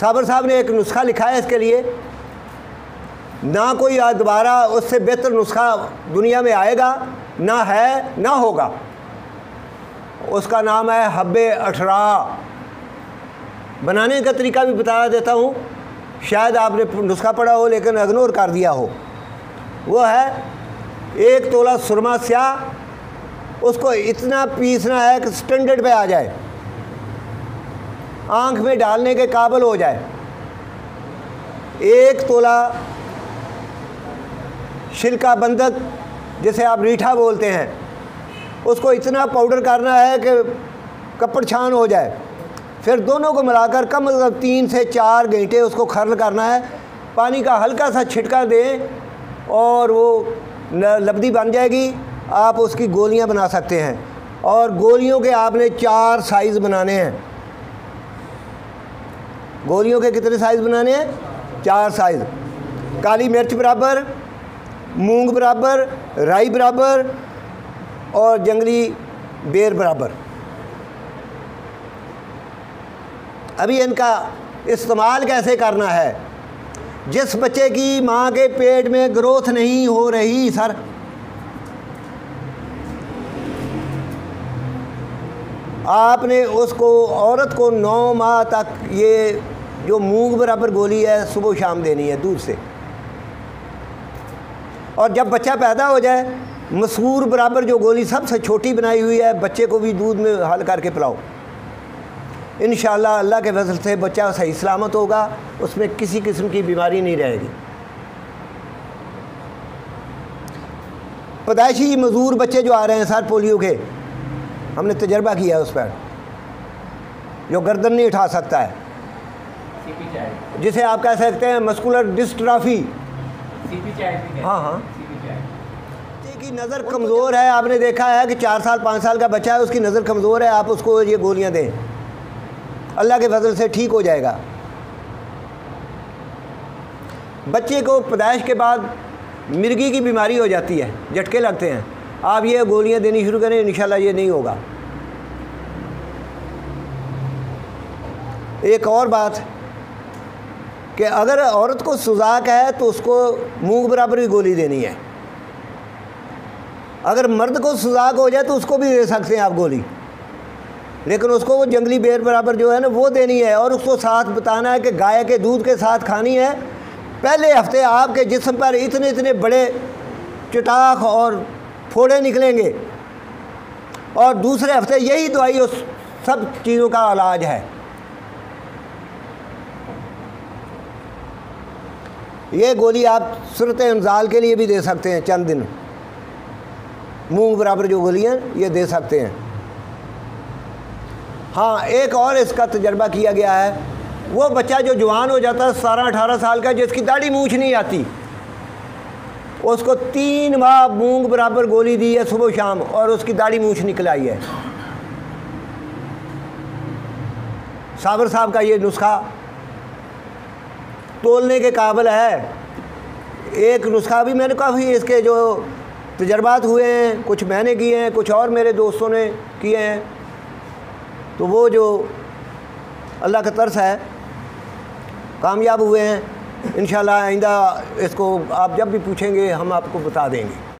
साबर साहब ने एक नुस्खा लिखा है इसके लिए, ना कोई दोबारा उससे बेहतर नुस्खा दुनिया में आएगा, ना है ना होगा। उसका नाम है हब्बे अठरा। बनाने का तरीका भी बता देता हूँ, शायद आपने नुस्खा पढ़ा हो लेकिन इग्नोर कर दिया हो। वो है 1 तोला सुरमा स्याह, उसको इतना पीसना है कि स्टैंडर्ड पे आ जाए, आँख में डालने के काबिल हो जाए। 1 तोला छिलका बंदक, जिसे आप रीठा बोलते हैं, उसको इतना पाउडर करना है कि कपड़ छान हो जाए। फिर दोनों को मिलाकर कम से कम 3 से 4 घंटे उसको खर्ल करना है। पानी का हल्का सा छिटका दें और वो लबदी बन जाएगी। आप उसकी गोलियां बना सकते हैं, और गोलियों के आपने 4 साइज़ बनाने हैं। गोलियों के कितने साइज़ बनाने हैं? 4 साइज़। काली मिर्च बराबर, मूंग बराबर, राई बराबर और जंगली बेर बराबर। अभी इनका इस्तेमाल कैसे करना है? जिस बच्चे की माँ के पेट में ग्रोथ नहीं हो रही सर, आपने उसको, औरत को 9 माह तक ये जो मूंग बराबर गोली है सुबह शाम देनी है दूध से। और जब बच्चा पैदा हो जाए, मसूर बराबर जो गोली सबसे छोटी बनाई हुई है, बच्चे को भी दूध में हल करके पिलाओ। इंशाअल्लाह अल्लाह के फजल से बच्चा सही सलामत होगा, उसमें किसी किस्म की बीमारी नहीं रहेगी। पैदाइशी मजूर बच्चे जो आ रहे हैं सर पोलियो के, हमने तजर्बा किया है उस पर, जो गर्दन नहीं उठा सकता है, जिसे आप कह सकते हैं मस्कुलर डिस्ट्रॉफी। हाँ हाँ, की नज़र कमज़ोर है, आपने देखा है कि 4 साल 5 साल का बच्चा है, उसकी नज़र कमज़ोर है, आप उसको ये गोलियां दें, अल्लाह के फजल से ठीक हो जाएगा। बच्चे को पैदाइश के बाद मिर्गी की बीमारी हो जाती है, झटके लगते हैं, आप ये गोलियां देनी शुरू करें, इंशाल्लाह ये नहीं होगा। एक और बात कि अगर औरत को सुजाक है तो उसको मूंग बराबर की गोली देनी है। अगर मर्द को सुजाक हो जाए तो उसको भी दे सकते हैं आप गोली, लेकिन उसको वो जंगली बेर बराबर जो है ना वो देनी है। और उसको साथ बताना है कि गाय के दूध के साथ खानी है। पहले हफ्ते आपके जिस्म पर इतने इतने बड़े चटाख और फोड़े निकलेंगे, और दूसरे हफ्ते यही दवाई उस सब चीज़ों का इलाज है। ये गोली आप सूरत इंजाल के लिए भी दे सकते हैं, चंद दिन मूंग बराबर जो गोलियां ये दे सकते हैं। हाँ, एक और इसका तजर्बा किया गया है, वो बच्चा जो जवान हो जाता है 17-18 साल का, जिसकी दाढ़ी मूछ नहीं आती, उसको 3 माह मूंग बराबर गोली दी है सुबह शाम, और उसकी दाढ़ी मूछ निकल आई है। साबर साहब का ये नुस्खा तोलने के काबिल है। एक नुस्खा भी मैंने काफ़ी इसके जो तजर्बात हुए हैं, कुछ मैंने किए हैं, कुछ और मेरे दोस्तों ने किए हैं, तो वो जो अल्लाह का तरस है कामयाब हुए हैं। इंशाल्लाह आइंदा इसको आप जब भी पूछेंगे हम आपको बता देंगे।